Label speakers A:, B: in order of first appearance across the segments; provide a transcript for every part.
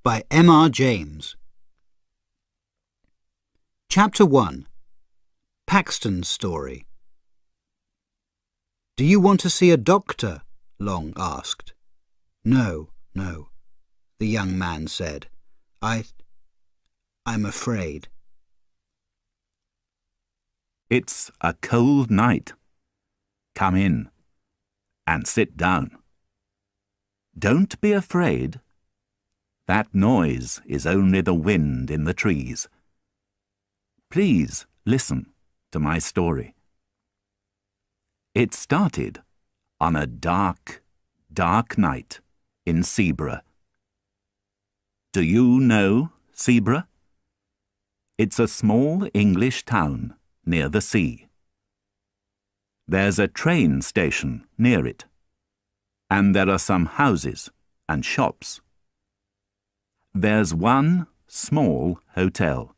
A: by M.R. James. Chapter 1. Paxton's Story. "Do you want to see a doctor?" Long asked. No, the young man said. I'm afraid."
B: "It's a cold night. Come in and sit down. Don't be afraid. That noise is only the wind in the trees. Please listen to my story. It started on a dark, dark night in Seaborough. Do you know Seaborough? It's a small English town near the sea. There's a train station near it, and there are some houses and shops. There's one small hotel.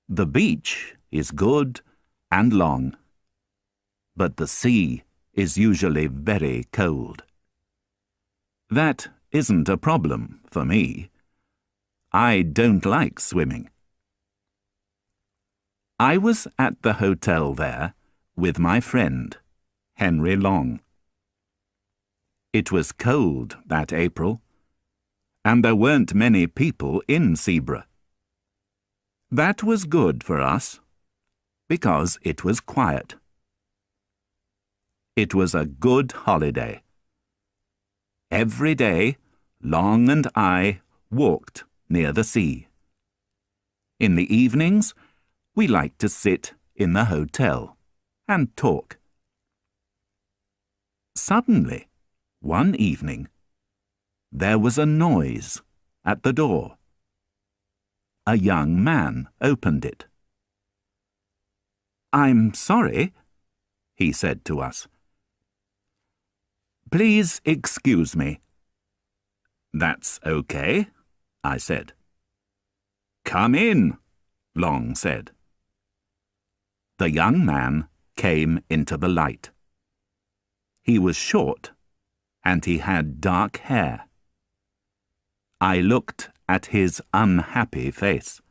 B: The beach is good and long, but the sea is usually very cold. That isn't a problem for me. I don't like swimming. I was at the hotel there with my friend, Henry Long. It was cold that April, and there weren't many people in Seaborough. That was good for us, because it was quiet. It was a good holiday. Every day, Long and I walked near the sea. In the evenings, we liked to sit in the hotel and talk. Suddenly, one evening, there was a noise at the door. A young man opened it. "I'm sorry," he said to us. "Please excuse me." "That's okay," I said. "Come in," Long said. The young man came into the light. He was short, and he had dark hair. I looked at his unhappy face.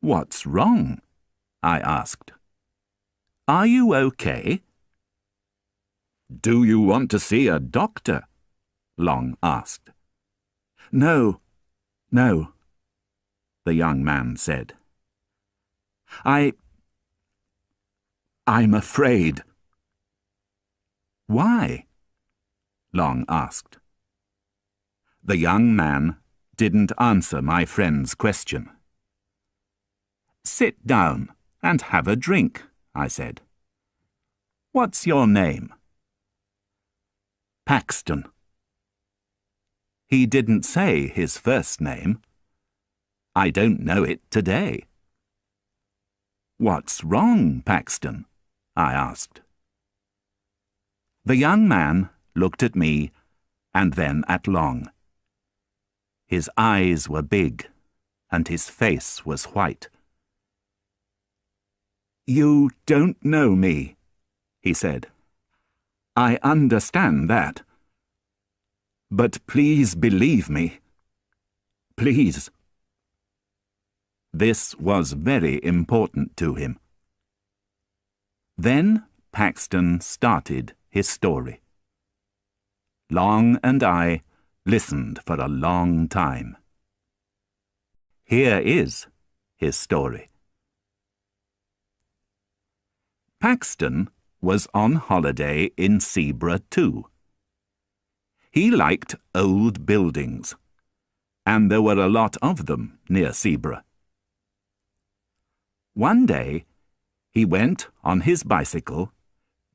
B: "What's wrong?" I asked. "Are you okay?" "Do you want to see a doctor?" Long asked. No, the young man said. I'm afraid." "Why?" Long asked. The young man didn't answer my friend's question. "Sit down and have a drink," I said. "What's your name?" "Paxton." He didn't say his first name. I don't know it today. "What's wrong, Paxton?" I asked. The young man looked at me and then at Long. His eyes were big, and his face was white. "You don't know me," he said. "I understand that. But please believe me. Please." This was very important to him. Then Paxton started his story. Long and I listened for a long time. Here is his story. Paxton was on holiday in Seaborough too. He liked old buildings, and there were a lot of them near Seaborough. One day, he went on his bicycle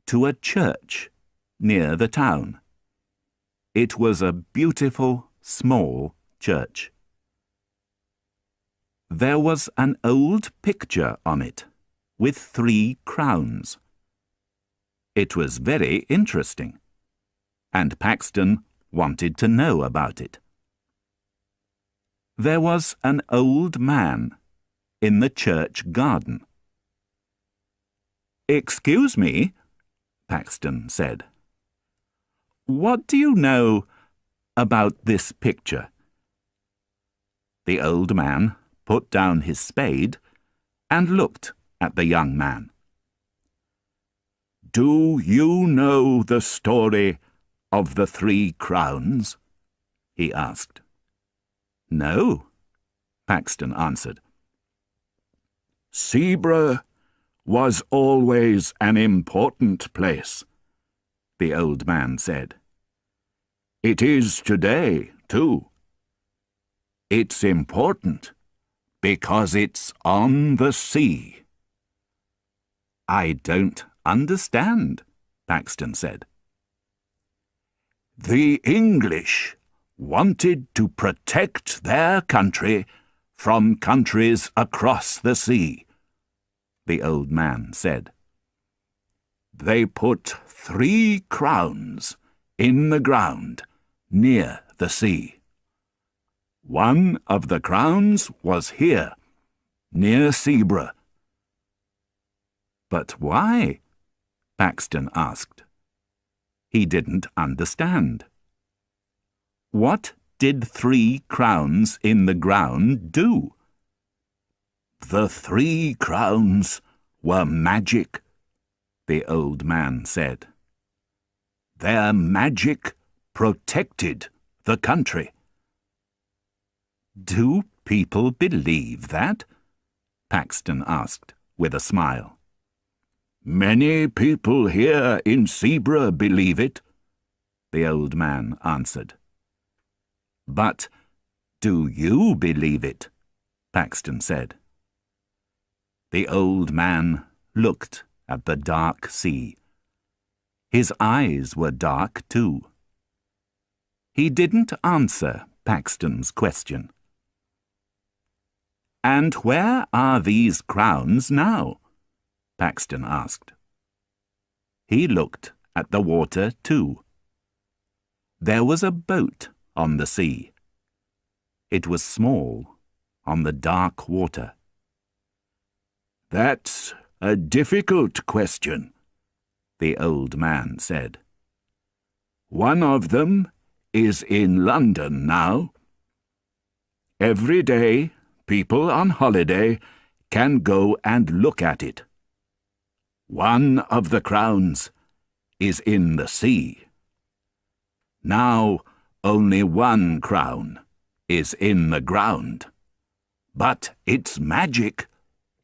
B: to a church near the town. It was a beautiful, small church. There was an old picture on it, with 3 crowns. It was very interesting, and Paxton wanted to know about it. There was an old man in the church garden. "Excuse me," Paxton said. "What do you know about this picture?" The old man put down his spade and looked at the young man. "Do you know the story of the 3 crowns?" he asked. "No," Paxton answered. "Seaburgh was always an important place," the old man said. "It is today, too. It's important because it's on the sea." "I don't understand," Paxton said. "The English wanted to protect their country from countries across the sea," the old man said. "They put 3 crowns in the ground near the sea. One of the crowns was here, near Seaburgh." "But why?" Paxton asked. He didn't understand. What did 3 crowns in the ground do? "The 3 crowns were magic," the old man said. "Their magic protected the country." "Do people believe that?" Paxton asked, with a smile. "Many people here in Seaburgh believe it," the old man answered. "But do you believe it?" Paxton said. The old man looked at the dark sea. His eyes were dark too. He didn't answer Paxton's question. "And where are these crowns now?" Paxton asked. He looked at the water too. There was a boat on the sea. It was small, on the dark water. "That's a difficult question," the old man said. "One of them is in London now. Every day, people on holiday can go and look at it. One of the crowns is in the sea. Now only 1 crown is in the ground, but its magic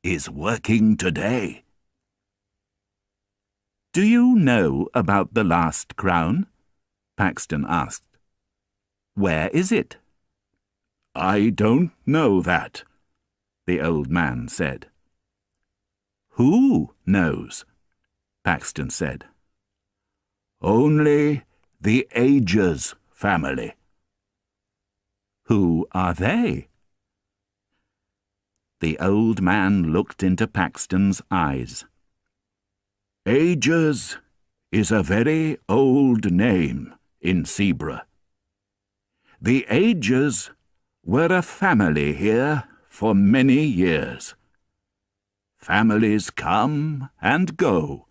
B: is working today." "Do you know about the last crown?" Paxton asked. "Where is it?" "I don't know that," the old man said. "Who knows?" Paxton said. "Only the Agers family." "Who are they?" The old man looked into Paxton's eyes. "Agers is a very old name in Seaburgh. The Agers were a family here for many years. Families come and go,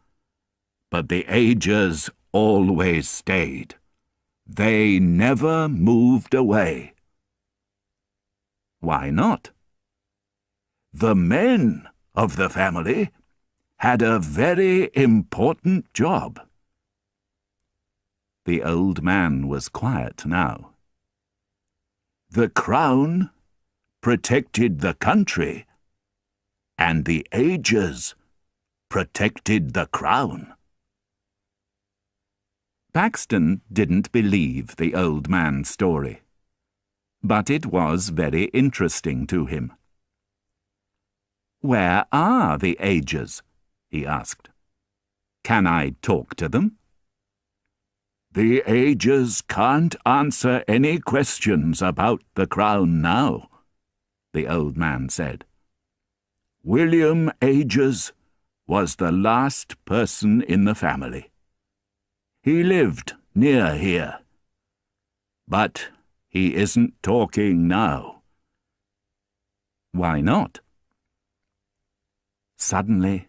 B: but the Agers always stayed. They never moved away." "Why not?" "The men of the family had a very important job." The old man was quiet now. "The crown protected the country, and the Agers protected the crown." Paxton didn't believe the old man's story, but it was very interesting to him. "Where are the Agers?" he asked. "Can I talk to them?" "The Agers can't answer any questions about the crown now," the old man said. "William Agers was the last person in the family. He lived near here. But he isn't talking now." "Why not?" Suddenly,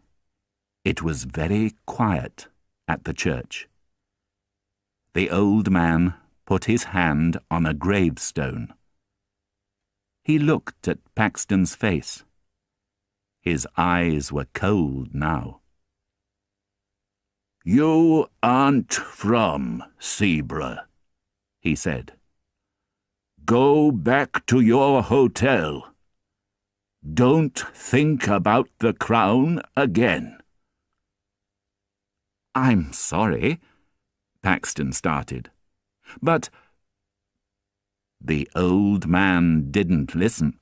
B: it was very quiet at the church. The old man put his hand on a gravestone. He looked at Paxton's face. His eyes were cold now. "You aren't from Seaborough," he said. "Go back to your hotel. Don't think about the crown again." "I'm sorry," Paxton started. "But—" The old man didn't listen.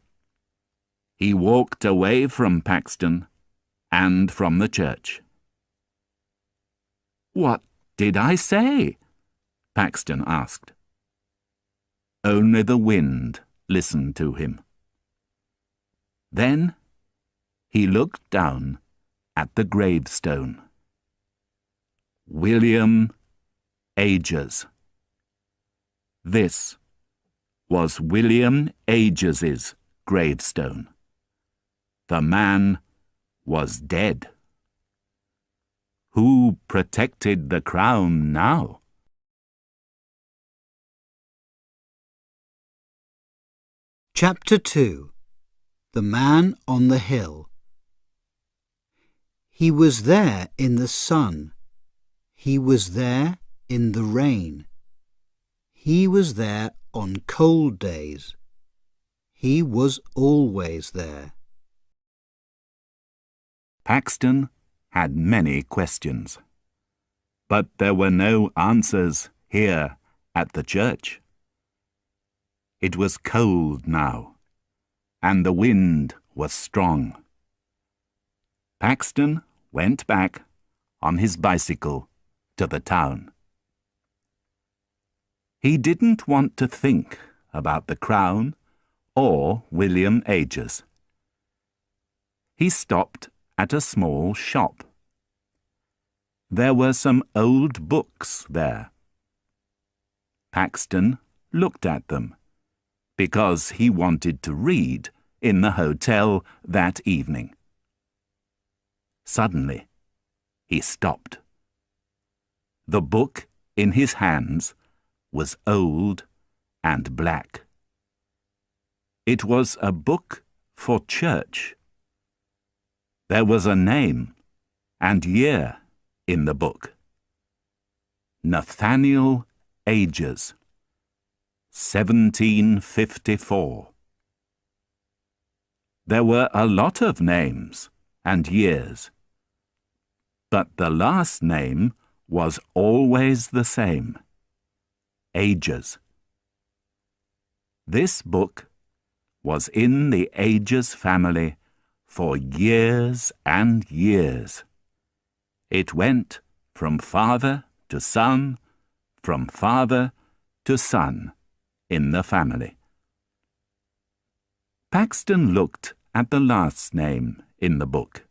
B: He walked away from Paxton and from the church. "What did I say?" Paxton asked. Only the wind listened to him. Then he looked down at the gravestone. William Agers. This was William Agers's gravestone. The man was dead. Who protected the crown now?
A: Chapter 2. The Man on the Hill. He was there in the sun. He was there in the rain. He was there on cold days. He was always there.
B: Paxton had many questions, but there were no answers here at the church. It was cold now, and the wind was strong. Paxton went back on his bicycle to the town. He didn't want to think about the crown or William Agers. He stopped at a small shop. There were some old books there. Paxton looked at them because he wanted to read in the hotel that evening. Suddenly, he stopped. The book in his hands was old and black. It was a book for church. There was a name and year in the book. Nathaniel Agers, 1754. There were a lot of names and years, but the last name was always the same: Agers. This book was in the Agers family for years and years. It went from father to son, from father to son in the family. Paxton looked at the last name in the book: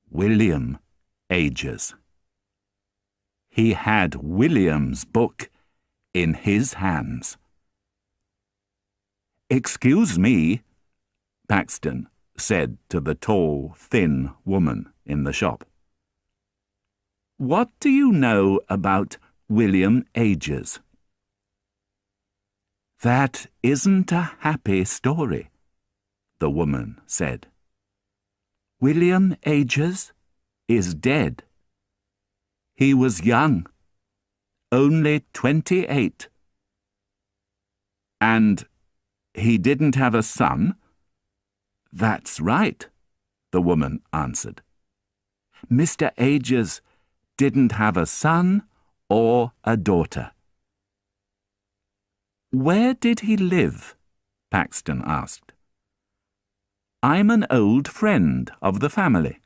B: William Agers. He had William's book in his hands. "Excuse me," Paxton said to the tall, thin woman in the shop. "What do you know about William Agers?" "That isn't a happy story," the woman said. "William Agers is dead. He was young, only 28. And he didn't have a son?" "That's right," the woman answered. "Mr. Agers didn't have a son or a daughter." "Where did he live?" Paxton asked. "I'm an old friend of the family."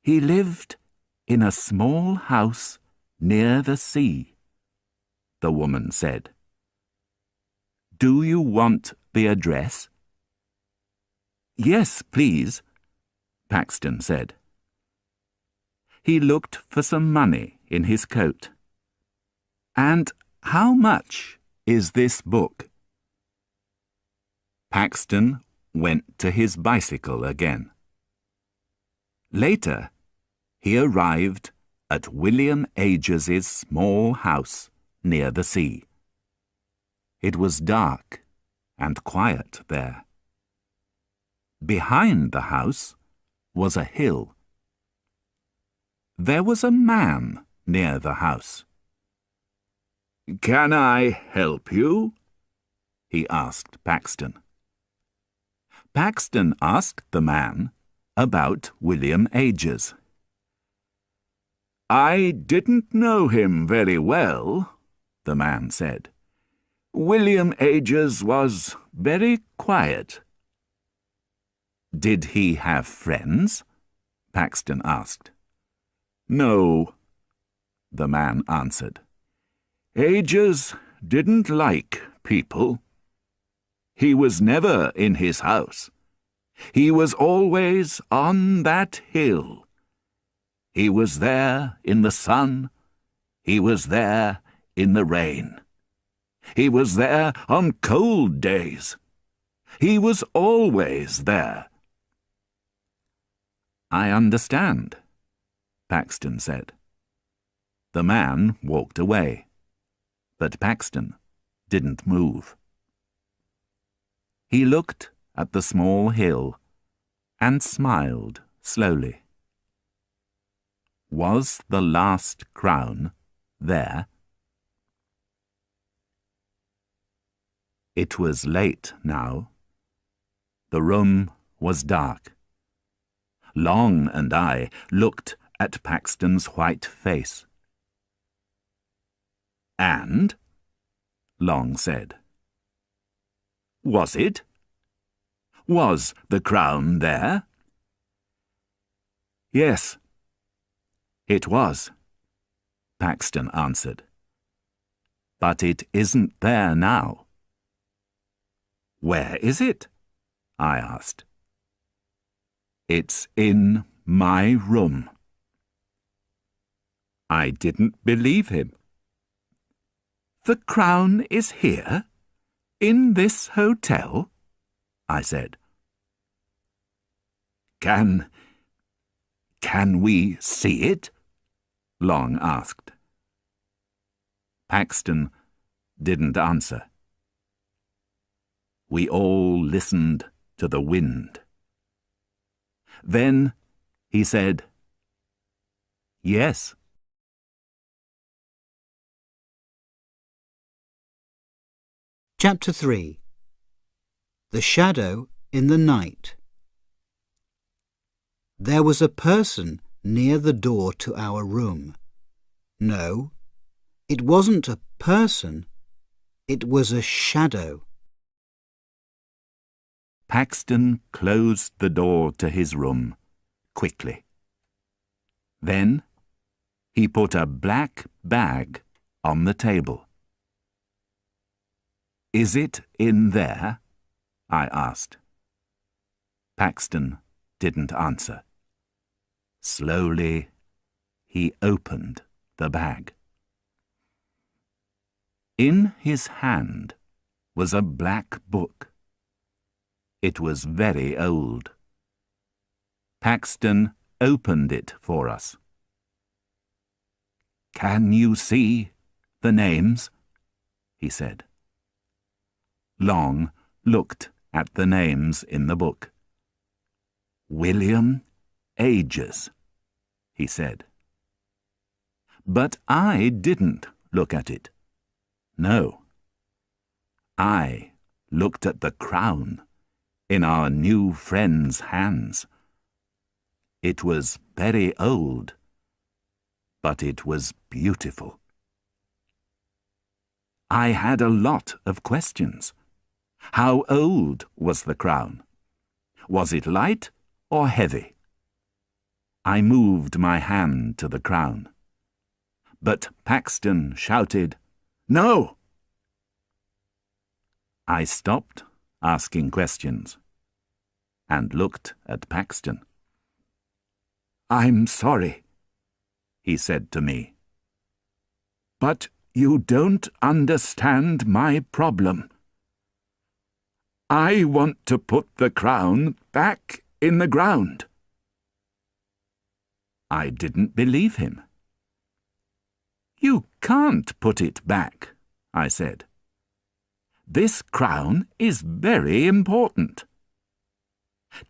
B: "He lived in a small house near the sea," the woman said. "Do you want the address?" "Yes, please," Paxton said. He looked for some money in his coat. "And how much is this book?" Paxton went to his bicycle again. Later, he arrived at William Agers's small house near the sea. It was dark and quiet there. Behind the house was a hill. There was a man near the house. "Can I help you?" he asked Paxton. Paxton asked the man about William Ages. "I didn't know him very well," the man said. "William Ages was very quiet." "Did he have friends?" Paxton asked. "No," the man answered. "Ages didn't like people. He was never in his house. He was always on that hill. He was there in the sun. He was there in the rain. He was there on cold days. He was always there." "I understand," Paxton said. The man walked away, but Paxton didn't move. He looked at the small hill and smiled slowly. Was the last crown there? It was late now. The room was dark. Long and I looked at Paxton's white face. "And?" Long said. "Was it? Was the crown there?" "Yes, it was," Paxton answered. "But it isn't there now." "Where is it?" I asked. "It's in my room." I didn't believe him. "The crown is here? In this hotel?" I said. Can we see it?" Long asked. Paxton didn't answer. We all listened to the wind. Then he said, "Yes."
A: Chapter 3. The Shadow in the Night. There was a person near the door to our room. No, it wasn't a person, it was a shadow.
B: Paxton closed the door to his room quickly. Then he put a black bag on the table. "Is it in there?" I asked. Paxton didn't answer. Slowly, he opened the bag. In his hand was a black book. It was very old. Paxton opened it for us. "Can you see the names?" he said. Long looked at the names in the book. "William Ages," he said. But I didn't look at it. No. I looked at the crown in our new friend's hands. It was very old, but it was beautiful. I had a lot of questions. How old was the crown? Was it light or heavy? I moved my hand to the crown. But Paxton shouted, "No!" I stopped asking questions and looked at Paxton. "I'm sorry," he said to me. "But you don't understand my problem. I want to put the crown back in the ground." I didn't believe him. "You can't put it back," I said. "This crown is very important.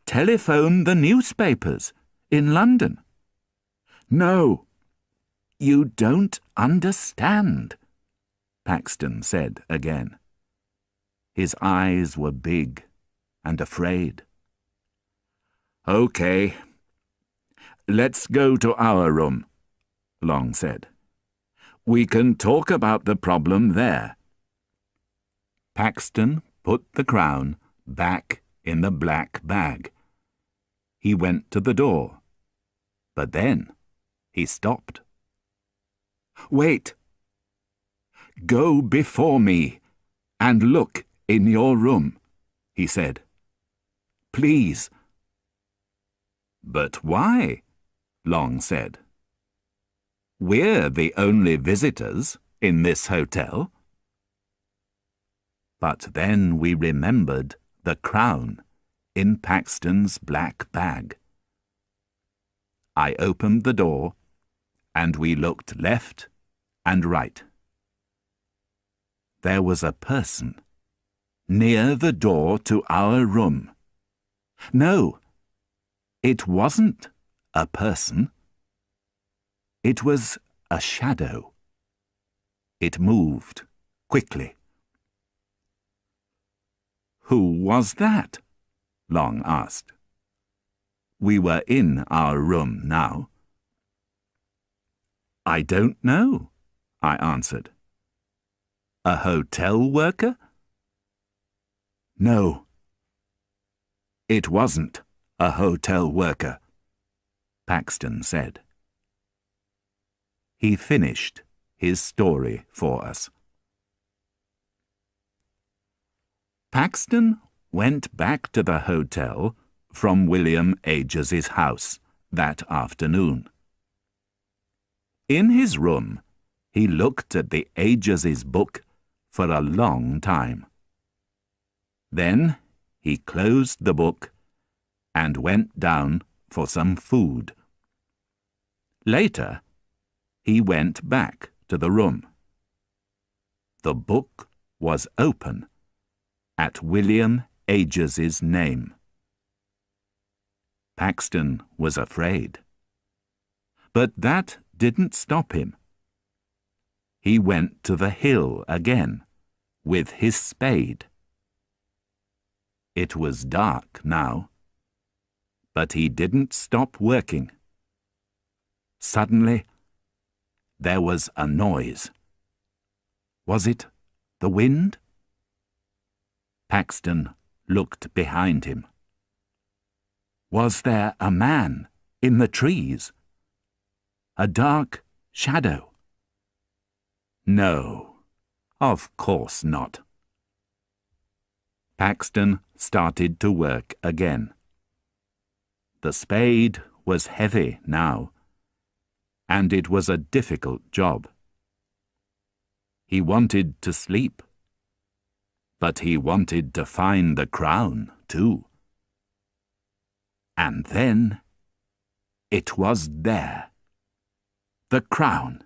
B: Telephone the newspapers in London." "No, you don't understand," Paxton said again. His eyes were big and afraid. "Okay, let's go to our room," Long said. "We can talk about the problem there." Paxton put the crown back in the black bag. He went to the door, but then he stopped. "Wait. Go before me and look in your room," he said. "Please." "But why?" Long said. "We're the only visitors in this hotel." But then we remembered the crown in Paxton's black bag. I opened the door, and we looked left and right. There was a person near the door to our room. No, it wasn't a person. It was a shadow. It moved quickly. "Who was that?" Long asked. We were in our room now. "I don't know," I answered. "A hotel worker?" "No, it wasn't a hotel worker," Paxton said. He finished his story for us. Paxton went back to the hotel from William Ages's house that afternoon. In his room, he looked at the Ages's book for a long time. Then he closed the book and went down for some food. Later, he went back to the room. The book was open at William Ages's name. Paxton was afraid. But that didn't stop him. He went to the hill again with his spade. It was dark now, but he didn't stop working. Suddenly, there was a noise. Was it the wind? Paxton looked behind him. Was there a man in the trees? A dark shadow? No, of course not. Paxton started to work again. The spade was heavy now, and it was a difficult job. He wanted to sleep, but he wanted to find the crown too. And then it was there. The crown.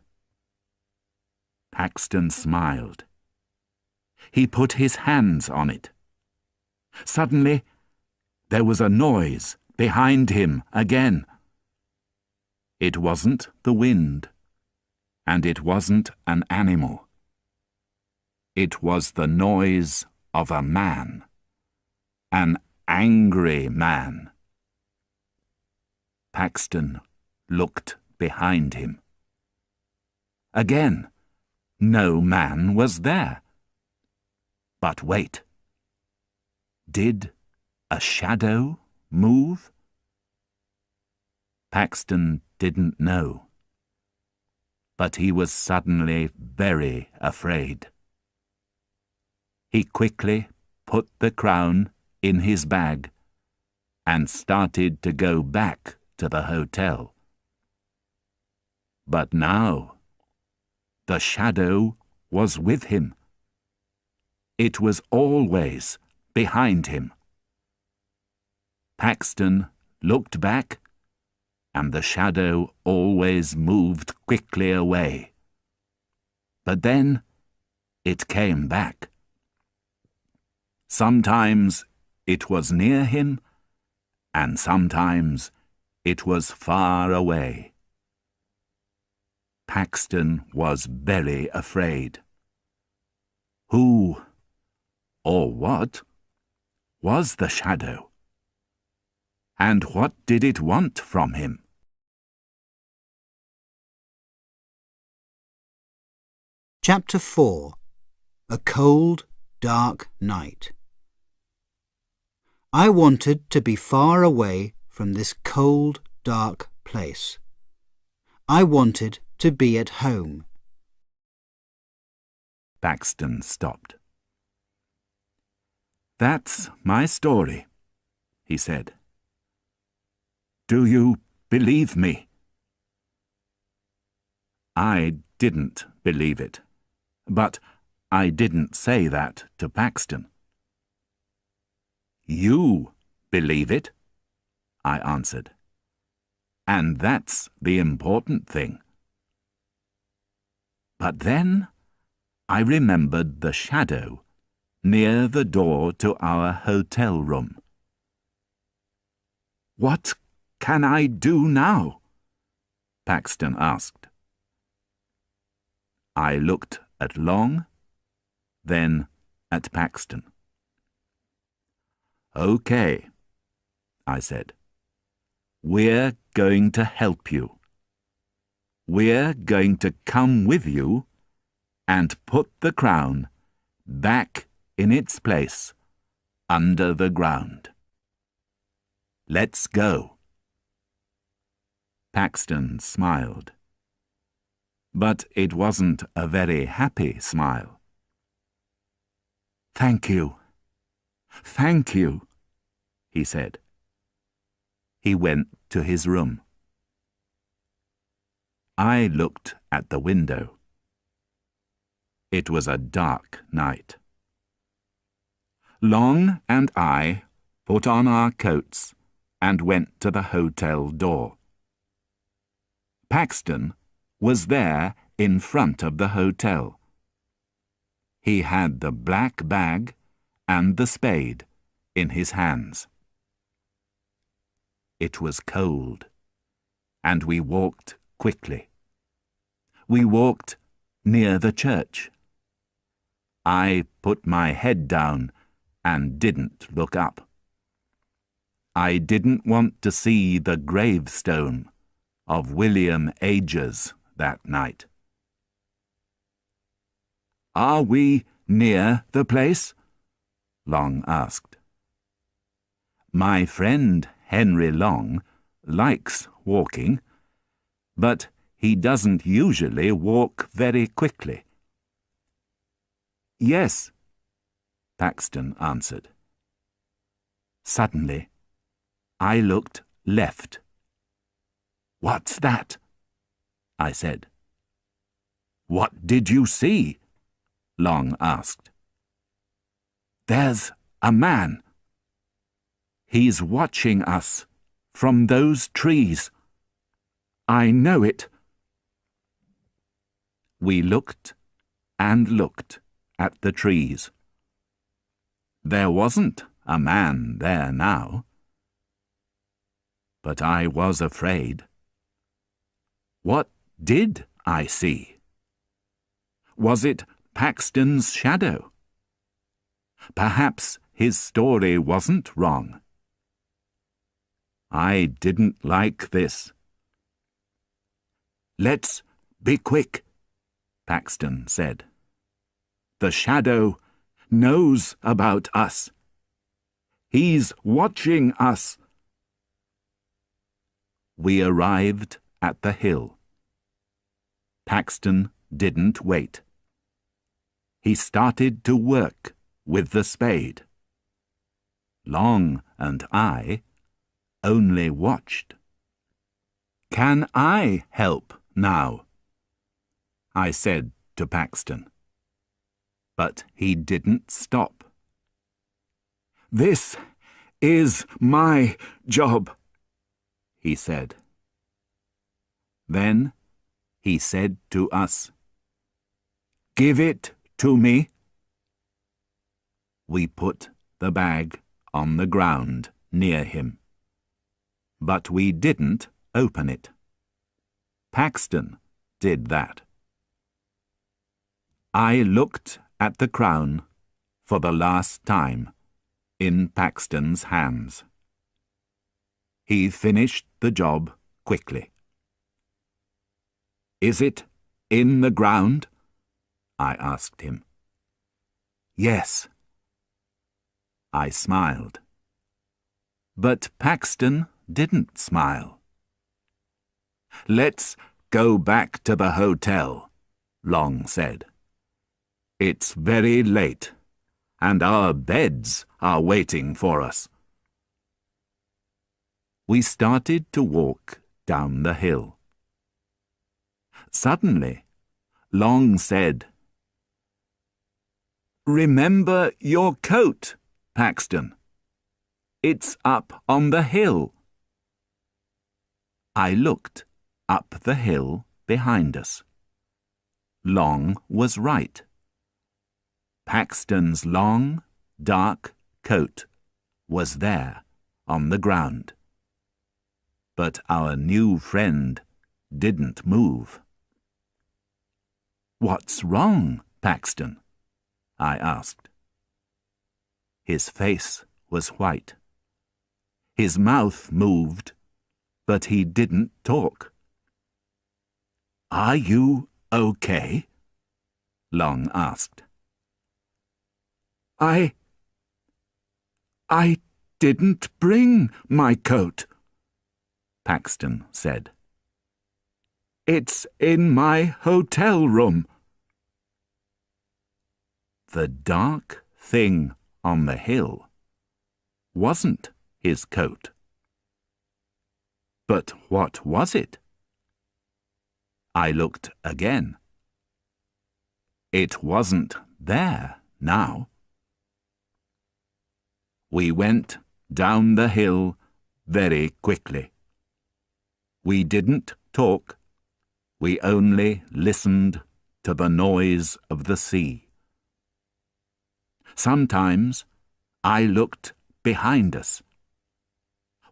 B: Paxton smiled. He put his hands on it. Suddenly, there was a noise behind him again. It wasn't the wind, and it wasn't an animal. It was the noise of a man, an angry man. Paxton looked behind him. Again, no man was there. But wait. Did a shadow move? Paxton didn't know. But he was suddenly very afraid. He quickly put the crown in his bag and started to go back to the hotel. But now, the shadow was with him. It was always behind him. Paxton looked back, and the shadow always moved quickly away, But then it came back. Sometimes it was near him, and sometimes it was far away. Paxton was very afraid. Who, or what, was the shadow? And what did it want from him?
A: Chapter 4. A Cold, Dark Night. I wanted to be far away from this cold, dark place. I wanted to be at home.
B: Paxton stopped. "That's my story," he said. "Do you believe me?" I didn't believe it, but I didn't say that to Paxton. "You believe it," I answered, "and that's the important thing." But then I remembered the shadow near the door to our hotel room. "What can I do now?" Paxton asked. I looked at Long, then at Paxton. "Okay," I said. "We're going to help you. We're going to come with you and put the crown back in its place under the ground. Let's go." Paxton smiled. But it wasn't a very happy smile. "Thank you. Thank you," he said. He went to his room. I looked at the window. It was a dark night. Long and I put on our coats and went to the hotel door. Paxton was there in front of the hotel. He had the black bag and the spade in his hands. It was cold, and we walked quickly. We walked near the church. I put my head down and didn't look up. I didn't want to see the gravestone of William Agers that night. "Are we near the place?" Long asked. My friend Henry Long likes walking, but he doesn't usually walk very quickly. "Yes," Paxton answered. Suddenly, I looked left. "What's that?" I said. "What did you see?" Long asked. "There's a man. He's watching us from those trees. I know it." We looked and looked at the trees. There wasn't a man there now. But I was afraid. What did I see? Was it Paxton's shadow? Perhaps his story wasn't wrong. I didn't like this. "Let's be quick," Paxton said. "The shadow knows about us. He's watching us." We arrived at the hill. Paxton didn't wait. He started to work with the spade. Long and I only watched. "Can I help now?" I said to Paxton. But he didn't stop. "This is my job," he said. Then he said to us, Give it to me." We put the bag on the ground near him, but we didn't open it. Paxton did that. I looked at the crown for the last time in Paxton's hands. He finished the job quickly. "Is it in the ground?" I asked him. "Yes." I smiled. But Paxton didn't smile. "Let's go back to the hotel," Long said. "It's very late, and our beds are waiting for us." We started to walk down the hill. Suddenly, Long said, "Remember your coat, Paxton. It's up on the hill." I looked up the hill behind us. Long was right. Paxton's long, dark coat was there on the ground. But our new friend didn't move. "What's wrong, Paxton?" I asked. His face was white. His mouth moved, but he didn't talk. "Are you okay?" Long asked. I didn't bring my coat," Paxton said. "It's in my hotel room." The dark thing on the hill wasn't his coat. But what was it? I looked again. It wasn't there now. We went down the hill very quickly. We didn't talk. We only listened to the noise of the sea. Sometimes I looked behind us.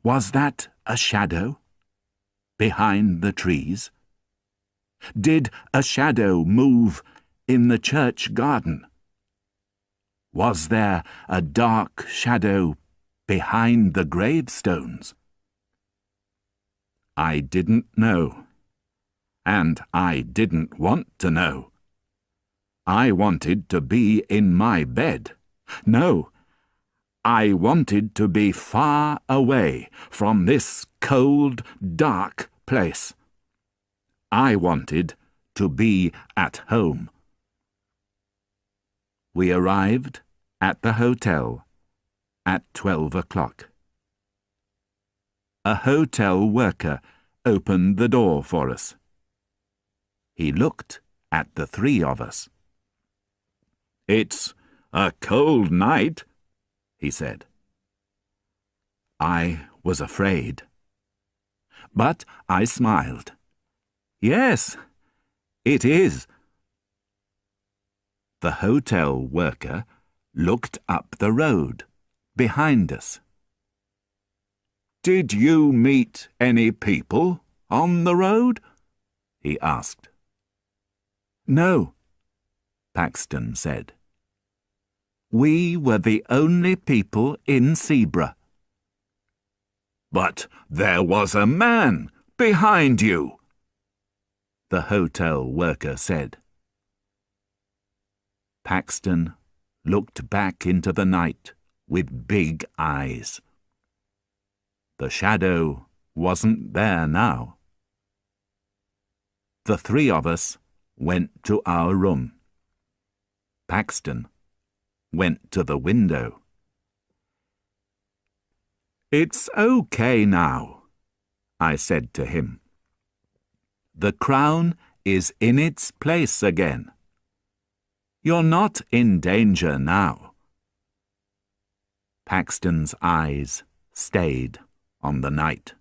B: Was that a shadow behind the trees? Did a shadow move in the church garden? Was there a dark shadow behind the gravestones? I didn't know, and I didn't want to know. I wanted to be in my bed. No, I wanted to be far away from this cold, dark place. I wanted to be at home. We arrived at the hotel at 12 o'clock. A hotel worker opened the door for us. He looked at the three of us. "It's a cold night," he said. I was afraid. But I smiled. "Yes, it is." The hotel worker looked up the road behind us. "Did you meet any people on the road?" he asked. "No," Paxton said. "We were the only people in Zebra." "But there was a man behind you," the hotel worker said. Paxton looked back into the night with big eyes. The shadow wasn't there now. The three of us went to our room. Paxton went to the window. "It's okay now," I said to him. "The crown is in its place again. You're not in danger now." Paxton's eyes stayed on the night.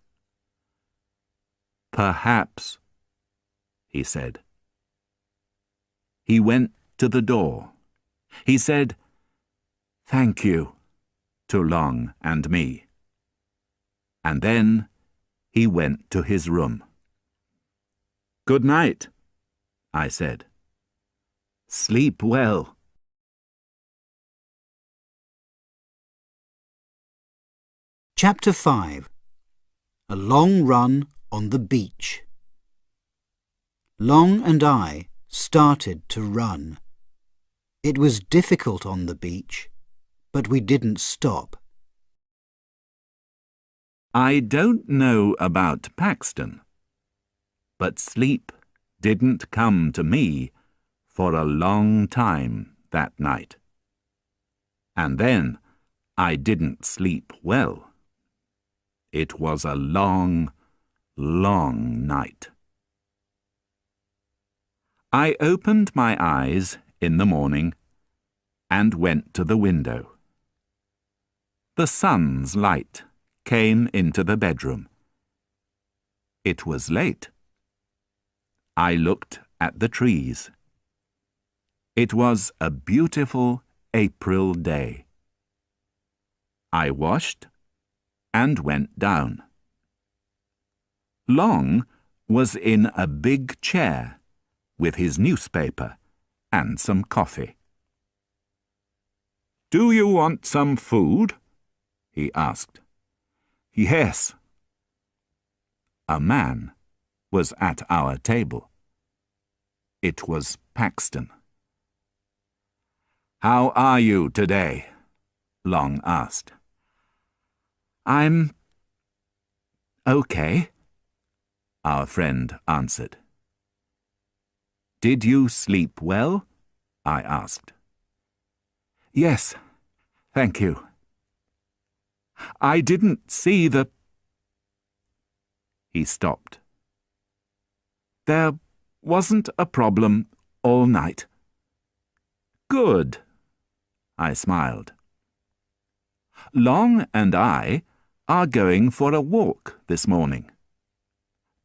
B: "Perhaps," he said. He went to the door. He said, "Thank you," to Long and me. And then he went to his room. "Good night," I said. "Sleep well."
A: Chapter 5. A long run on the beach. Long and I started to run. It was difficult on the beach, but we didn't stop.
B: I don't know about Paxton, but sleep didn't come to me for a long time that night. And then I didn't sleep well. It was a long, long night. I opened my eyes in the morning and went to the window. The sun's light came into the bedroom. It was late. I looked at the trees. It was a beautiful April day. I washed and went down. Long was in a big chair with his newspaper and some coffee. "Do you want some food?" he asked. "Yes." A man was at our table. It was Paxton. "How are you today?" Long asked. "I'm okay," our friend answered. "Did you sleep well?" I asked. "Yes, thank you. I didn't see the—" He stopped. "There wasn't a problem all night." "Good," I smiled. "Long and I are going for a walk this morning.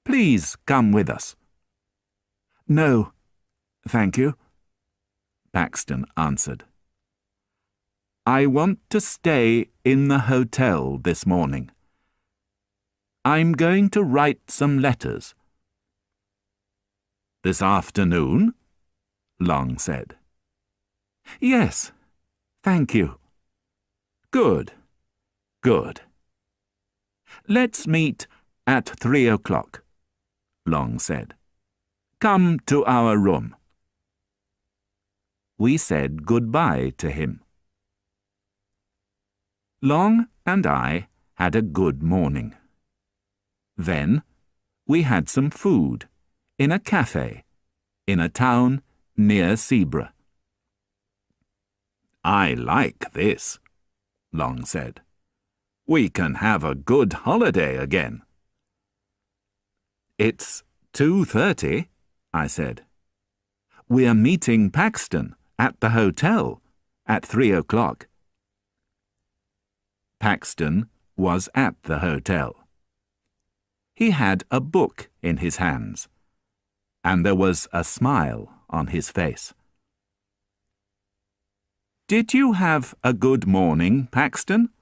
B: Please come with us." "No, thank you," Paxton answered. "I want to stay in the hotel this morning. I'm going to write some letters." "This afternoon?" Long said. "Yes, thank you." "Good, good. Let's meet at 3 o'clock, Long said. "Come to our room." We said goodbye to him. Long and I had a good morning. Then we had some food in a cafe in a town near Sebra. "I like this," Long said. "We can have a good holiday again." "It's 2:30, I said. "We're meeting Paxton at the hotel at 3 o'clock. Paxton was at the hotel. He had a book in his hands, and there was a smile on his face. "Did you have a good morning, Paxton?"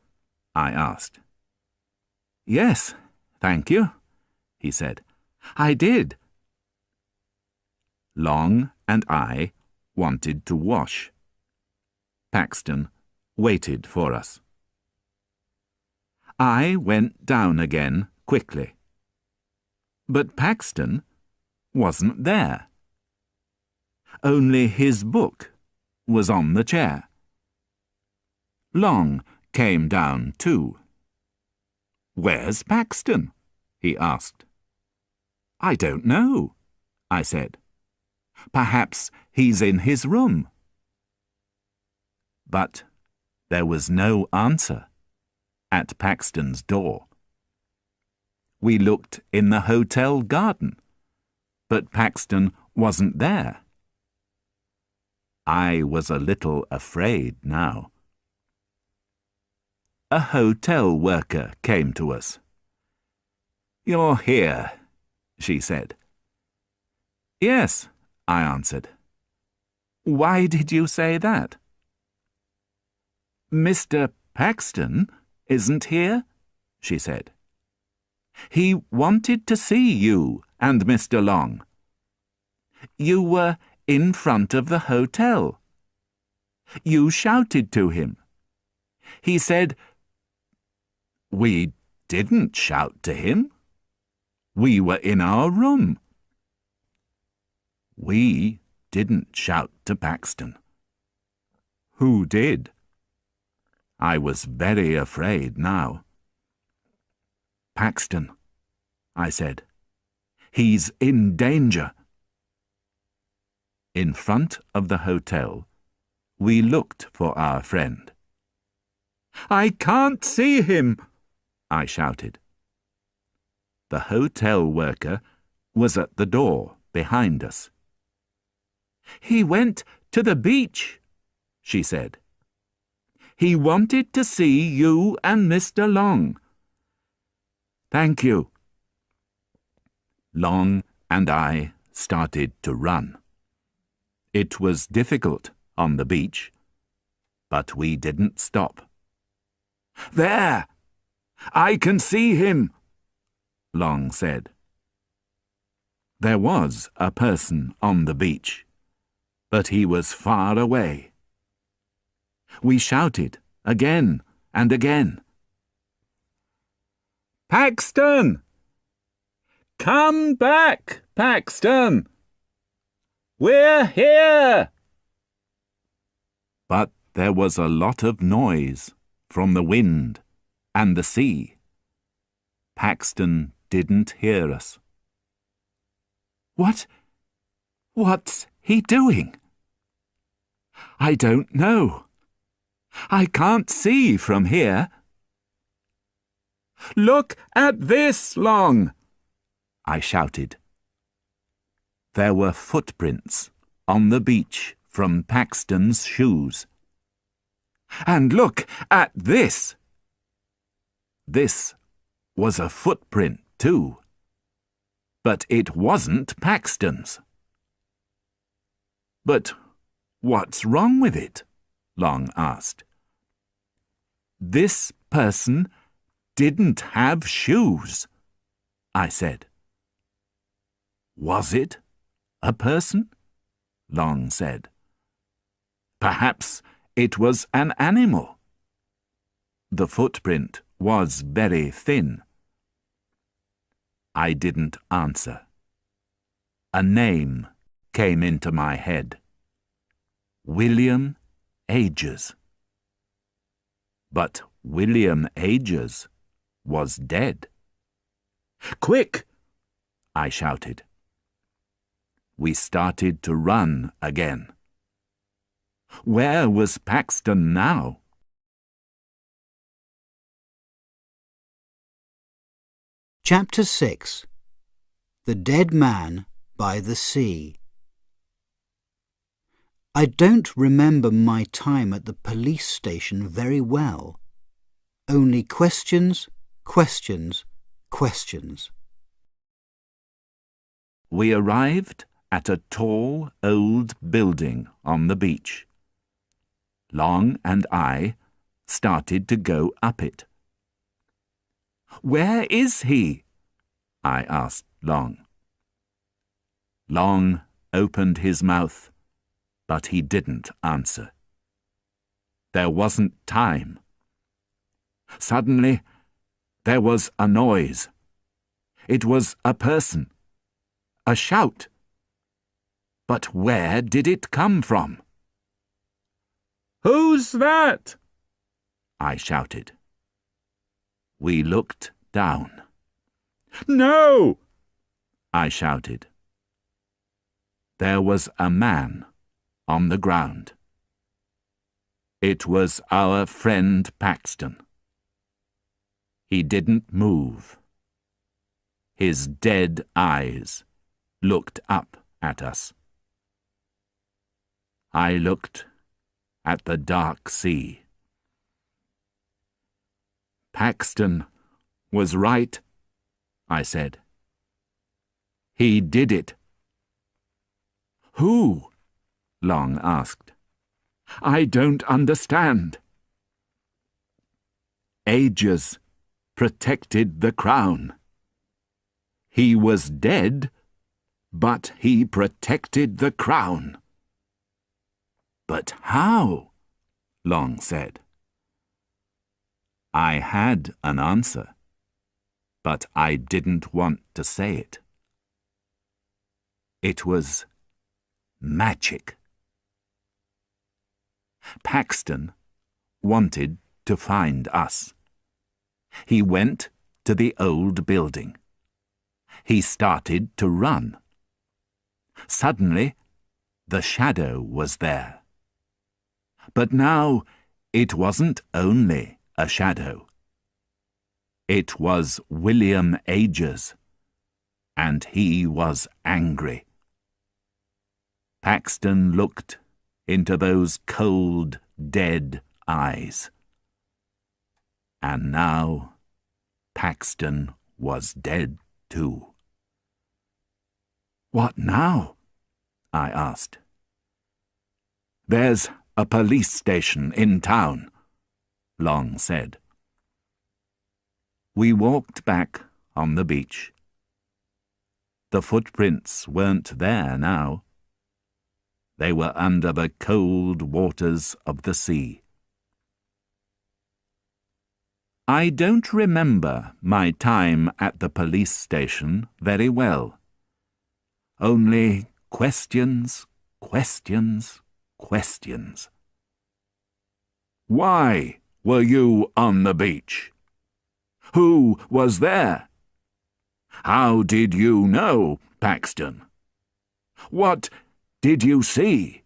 B: I asked. "Yes, thank you," he said. "I did." Long and I wanted to wash. Paxton waited for us. I went down again quickly. But Paxton wasn't there. Only his book was on the chair. Long came down too. "Where's Paxton?" he asked. "I don't know," I said. "Perhaps he's in his room." But there was no answer at Paxton's door. We looked in the hotel garden, but Paxton wasn't there. I was a little afraid now. A hotel worker came to us. "You're here," she said. "Yes," I answered. Why did you say that? Mr. Paxton isn't here, she said. He wanted to see you and Mr. Long. You were in front of the hotel. You shouted to him. He said, We didn't shout to him. We were in our room. We didn't shout to Paxton. Who did? I was very afraid now. Paxton, I said. He's in danger. In front of the hotel, we looked for our friend. I can't see him, I shouted. The hotel worker was at the door behind us. He went to the beach, she said. He wanted to see you and Mr. Long. Thank you. Long and I started to run. It was difficult on the beach, but we didn't stop. There! I can see him, Long said. There was a person on the beach, but he was far away. We shouted again and again. Paxton! Come back, Paxton! We're here! But there was a lot of noise from the wind and the sea. Paxton didn't hear us. What's he doing? I don't know. I can't see from here. Look at this, Long, I shouted. There were footprints on the beach from Paxton's shoes. And look at this. This was a footprint too, but it wasn't Paxton's. But what's wrong with it? Long asked. This person didn't have shoes, I said. Was it a person? Long said. Perhaps it was an animal. The footprint was very thin. I didn't answer. A name came into my head. William Agers. But William Agers was dead. Quick! I shouted. We started to run again. Where was Paxton now?
A: Chapter 6. The Dead Man by the Sea. I don't remember my time at the police station very well. Only questions, questions, questions.
B: We arrived at a tall, old building on the beach. Long and I started to go up it. Where is he? I asked Long. Long opened his mouth, but he didn't answer. There wasn't time. Suddenly, there was a noise. It was a person. A shout. But where did it come from? Who's that? I shouted. We looked down. No! I shouted. There was a man on the ground. It was our friend Paxton. He didn't move. His dead eyes looked up at us. I looked at the dark sea. Paxton was right, I said. He did it. Who? Long asked. I don't understand. Aegis protected the crown. He was dead, but he protected the crown. But how? Long said. I had an answer, but I didn't want to say it. It was magic. Paxton wanted to find us. He went to the old building. He started to run. Suddenly, the shadow was there. But now it wasn't only a shadow. It was William Aegis, and he was angry. Paxton looked into those cold, dead eyes. And now Paxton was dead too. What now? I asked. There's a police station in town, Long said. We walked back on the beach. The footprints weren't there now. They were under the cold waters of the sea. I don't remember my time at the police station very well. Only questions, questions, questions. Why were you on the beach? Who was there? How did you know, Paxton? What did you see?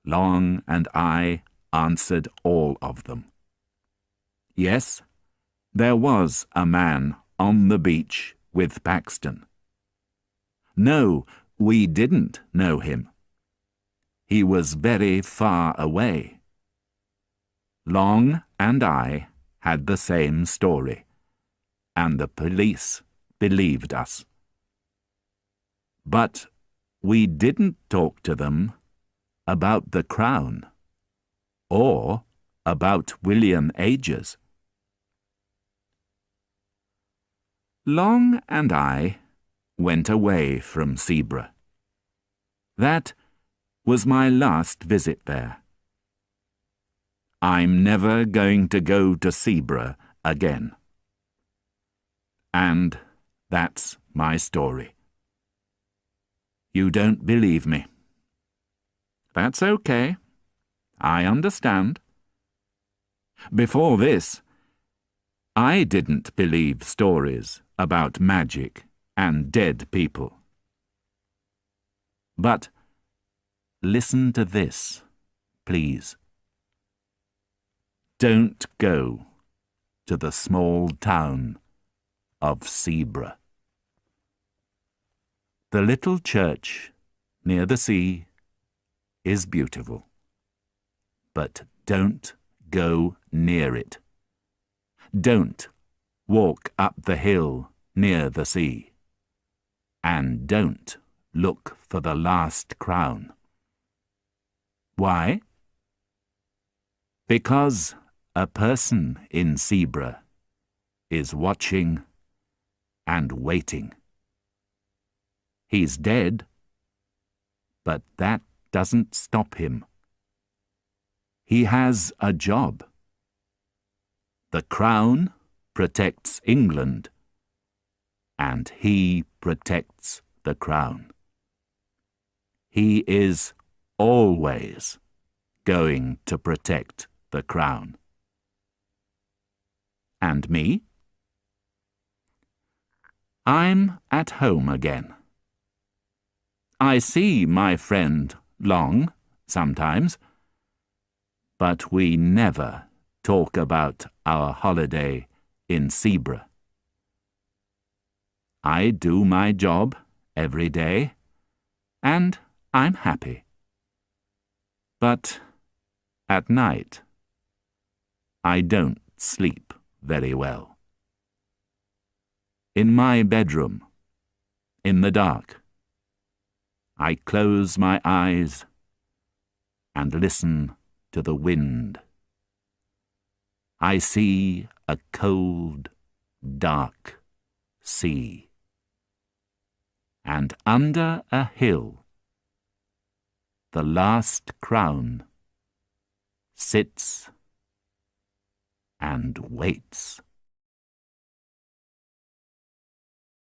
B: Long and I answered all of them. Yes, there was a man on the beach with Paxton. No, we didn't know him. He was very far away. Long and I had the same story, and the police believed us. But we didn't talk to them about the crown or about William Aegis. Long and I went away from Seaburgh. That was my last visit there. I'm never going to go to Seaburgh again. And that's my story. You don't believe me. That's okay. I understand. Before this, I didn't believe stories about magic and dead people. But listen to this, please. Don't go to the small town of Seaburgh. The little church near the sea is beautiful, but don't go near it. Don't walk up the hill near the sea, and don't look for the last crown. Why? Because a person in Seaburgh is watching and waiting. He's dead, but that doesn't stop him. He has a job. The crown protects England, and he protects the crown. He is always going to protect the crown. And me? I'm at home again. I see my friend Long sometimes, but we never talk about our holiday in Seaburgh. I do my job every day, and I'm happy. But at night, I don't sleep very well. In my bedroom, in the dark, I close my eyes and listen to the wind. I see a cold, dark sea. And under a hill, the last crown sits and waits.